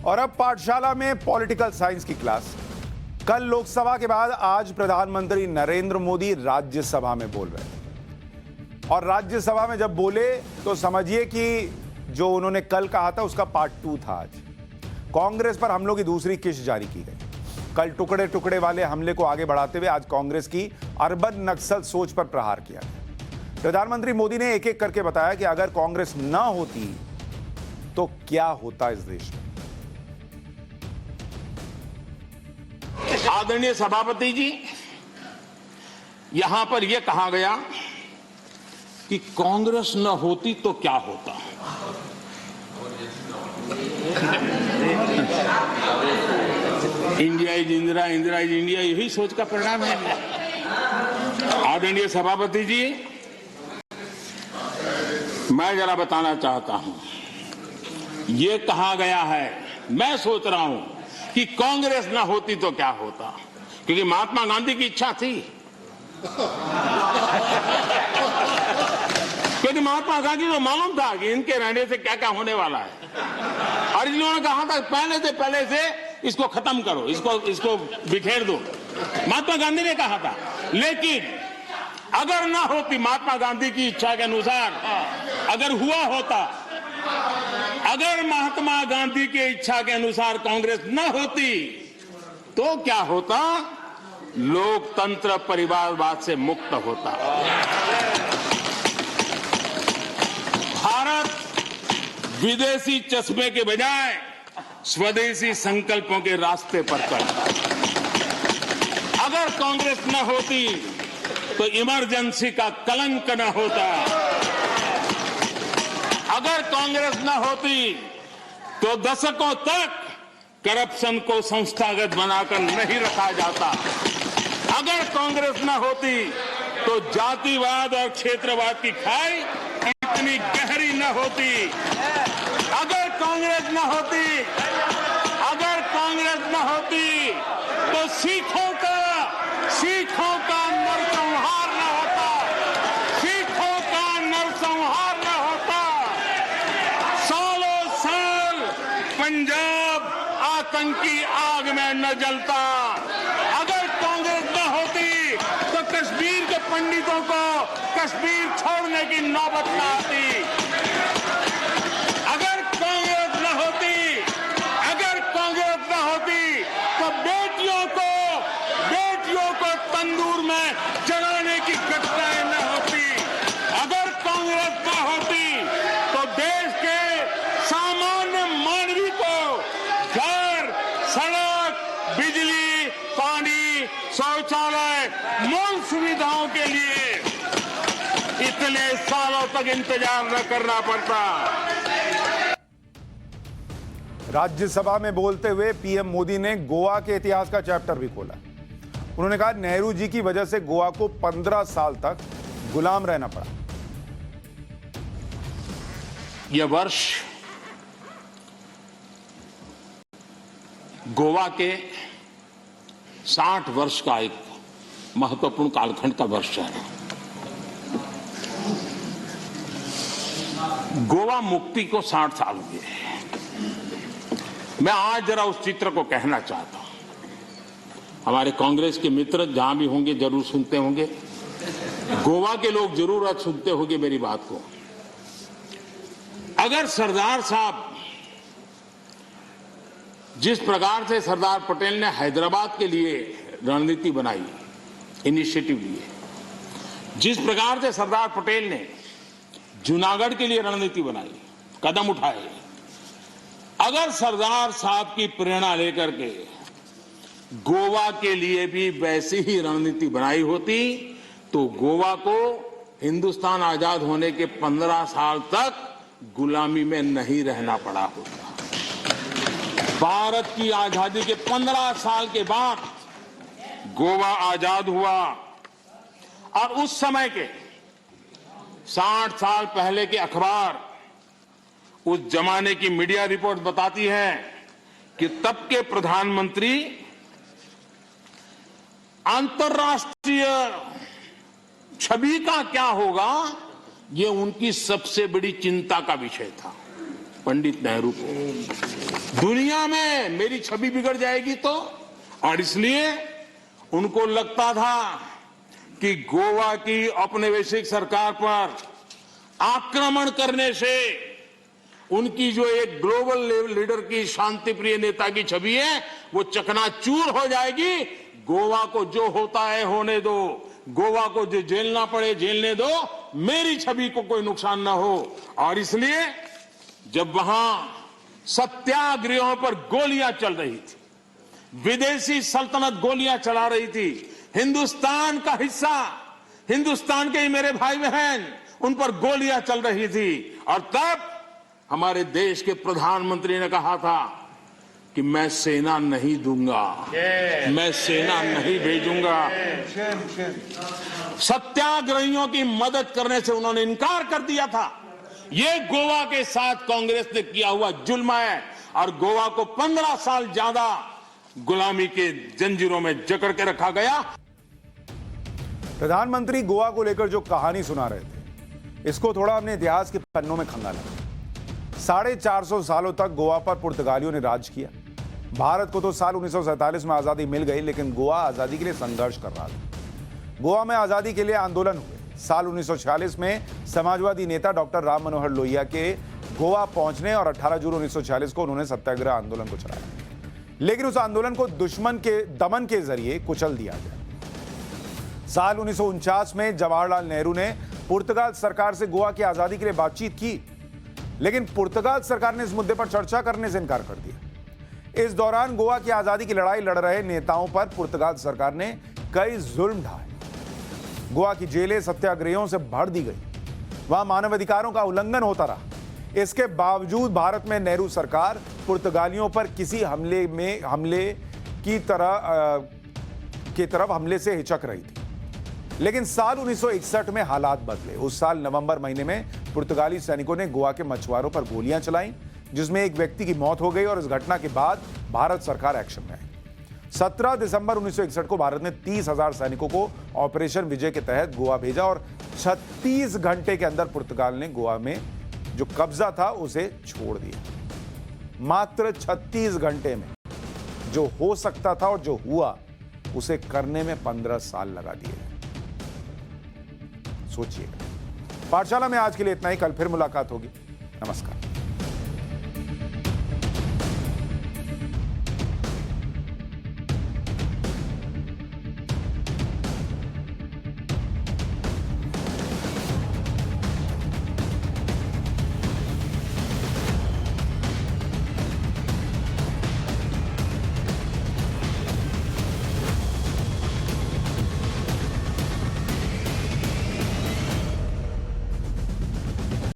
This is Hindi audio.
और अब पाठशाला में पॉलिटिकल साइंस की क्लास। कल लोकसभा के बाद आज प्रधानमंत्री नरेंद्र मोदी राज्यसभा में बोल रहे थे और राज्यसभा में जब बोले तो समझिए कि जो उन्होंने कल कहा था उसका पार्ट 2 था। आज कांग्रेस पर हमलों की दूसरी किस्त जारी की गई। कल टुकड़े टुकड़े वाले हमले को आगे बढ़ाते हुए आज कांग्रेस की अर्बन नक्सल सोच पर प्रहार किया गया। प्रधानमंत्री मोदी ने एक एक करके बताया कि अगर कांग्रेस ना होती तो क्या होता इस देश में। आदरणीय सभापति जी, यहां पर यह कहा गया कि कांग्रेस न होती तो क्या होता। India is Indira, Indira is India, यही सोच का परिणाम है। आदरणीय सभापति जी, मैं जरा बताना चाहता हूं, यह कहा गया है, मैं सोच रहा हूं कि कांग्रेस ना होती तो क्या होता, क्योंकि महात्मा गांधी की इच्छा थी। क्योंकि महात्मा गांधी को मालूम था कि इनके रहने से क्या क्या होने वाला है और इन्होंने कहा था पहले से इसको खत्म करो, इसको बिखेर दो। महात्मा गांधी ने कहा था। लेकिन अगर ना होती महात्मा गांधी की इच्छा के अनुसार, अगर हुआ होता, अगर महात्मा गांधी की इच्छा के अनुसार कांग्रेस न होती तो क्या होता? लोकतंत्र परिवारवाद से मुक्त होता। भारत विदेशी चश्मे के बजाय स्वदेशी संकल्पों के रास्ते पर चलता। अगर कांग्रेस न होती तो इमरजेंसी का कलंक न होता। अगर कांग्रेस न होती तो दशकों तक करप्शन को संस्थागत बनाकर नहीं रखा जाता। अगर कांग्रेस न होती तो जातिवाद और क्षेत्रवाद की खाई इतनी गहरी न होती। अगर कांग्रेस न होती, तो सिखों का नरसंहार न होता। सिखों का नरसंहार न होता। सालों साल पंजाब आतंकी आग में न जलता। अगर कांग्रेस न होती तो कश्मीर के पंडितों को कश्मीर छोड़ने की नौबत न आती। अगर कांग्रेस न होती तो बेटियों को तंदूर में जलाने की घटनाएं न होती। अगर कांग्रेस न होती तो देश के सामान्य मानवी को घर, सड़क, बिजली, पानी, शौचालय, मूल सुविधाओं के लिए इतने सालों तक इंतजार न करना पड़ता। राज्यसभा में बोलते हुए पीएम मोदी ने गोवा के इतिहास का चैप्टर भी खोला। उन्होंने कहा नेहरू जी की वजह से गोवा को 15 साल तक गुलाम रहना पड़ा। यह वर्ष गोवा के 60 वर्ष का एक महत्वपूर्ण कालखंड का वर्ष है। गोवा मुक्ति को 60 साल हुए। मैं आज जरा उस चित्र को कहना चाहता हूं। हमारे कांग्रेस के मित्र जहां भी होंगे जरूर सुनते होंगे, गोवा के लोग जरूर आज सुनते होंगे मेरी बात को। अगर सरदार साहब, जिस प्रकार से सरदार पटेल ने हैदराबाद के लिए रणनीति बनाई, इनिशिएटिव लिए, जिस प्रकार से सरदार पटेल ने जूनागढ़ के लिए रणनीति बनाई, कदम उठाए, अगर सरदार साहब की प्रेरणा लेकर के गोवा के लिए भी वैसी ही रणनीति बनाई होती तो गोवा को हिंदुस्तान आजाद होने के 15 साल तक गुलामी में नहीं रहना पड़ा होता। भारत की आजादी के 15 साल के बाद गोवा आजाद हुआ और उस समय के 60 साल पहले के अखबार, उस जमाने की मीडिया रिपोर्ट बताती है कि तब के प्रधानमंत्री अंतर्राष्ट्रीय छवि का क्या होगा, ये उनकी सबसे बड़ी चिंता का विषय था। पंडित नेहरू को दुनिया में मेरी छवि बिगड़ जाएगी तो, और इसलिए उनको लगता था कि गोवा की औपनिवेशिक सरकार पर आक्रमण करने से उनकी जो एक ग्लोबल लीडर की शांतिप्रिय नेता की छवि है वो चकनाचूर हो जाएगी। गोवा को जो होता है होने दो, गोवा को जो झेलना पड़े झेलने दो, मेरी छवि को कोई नुकसान ना हो। और इसलिए जब वहां सत्याग्रहियों पर गोलियां चल रही थी, विदेशी सल्तनत गोलियां चला रही थी, हिंदुस्तान का हिस्सा, हिंदुस्तान के ही मेरे भाई बहन उन पर गोलियां चल रही थी, और तब हमारे देश के प्रधानमंत्री ने कहा था कि मैं सेना नहीं दूंगा, मैं सेना नहीं भेजूंगा। सत्याग्रहियों की मदद करने से उन्होंने इनकार कर दिया था। ये गोवा के साथ कांग्रेस ने किया हुआ जुल्म है, और गोवा को 15 साल ज्यादा गुलामी के जंजीरों में जकड़ के रखा गया। प्रधानमंत्री गोवा को लेकर जो कहानी सुना रहे थे, इसको थोड़ा हमने इतिहास के पन्नों में खंगाला। 450 सालों तक गोवा पर पुर्तगालियों ने राज किया। भारत को तो साल 1947 में आजादी मिल गई, लेकिन गोवा आजादी के लिए संघर्ष कर रहा था। गोवा में आजादी के लिए आंदोलन हुए। साल 1946 में समाजवादी नेता डॉक्टर राम मनोहर लोहिया के गोवा पहुंचने और 18 जून 1946 को उन्होंने सत्याग्रह आंदोलन को चलाया, लेकिन उस आंदोलन को दुश्मन के दमन के जरिए कुचल दिया गया। साल 1949 में जवाहरलाल नेहरू ने पुर्तगाल सरकार से गोवा की आजादी के लिए बातचीत की, लेकिन पुर्तगाल सरकार ने इस मुद्दे पर चर्चा करने से इनकार कर दिया। इस दौरान गोवा की आजादी की लड़ाई लड़ रहे नेताओं पर पुर्तगाल सरकार ने कई जुल्म ढाए। गोवा की जेलें सत्याग्रहियों से भर दी गई, वहां मानवाधिकारों का उल्लंघन होता रहा। इसके बावजूद भारत में नेहरू सरकार पुर्तगालियों पर किसी हमले की तरफ हमले से हिचक रही थी। लेकिन साल 1961 में हालात बदले। उस साल नवंबर महीने में पुर्तगाली सैनिकों ने गोवा के मछुआरों पर गोलियां चलाईं, जिसमें एक व्यक्ति की मौत हो गई, और इस घटना के बाद भारत सरकार एक्शन में आई। 17 दिसंबर 1961 को भारत ने 30,000 सैनिकों को ऑपरेशन विजय के तहत गोवा भेजा, और 36 घंटे के अंदर पुर्तगाल ने गोवा में जो कब्जा था उसे छोड़ दिया। मात्र 36 घंटे में जो हो सकता था और जो हुआ उसे करने में 15 साल लगा दिए। सोचिए। पाठशाला में आज के लिए इतना ही। कल फिर मुलाकात होगी। नमस्कार।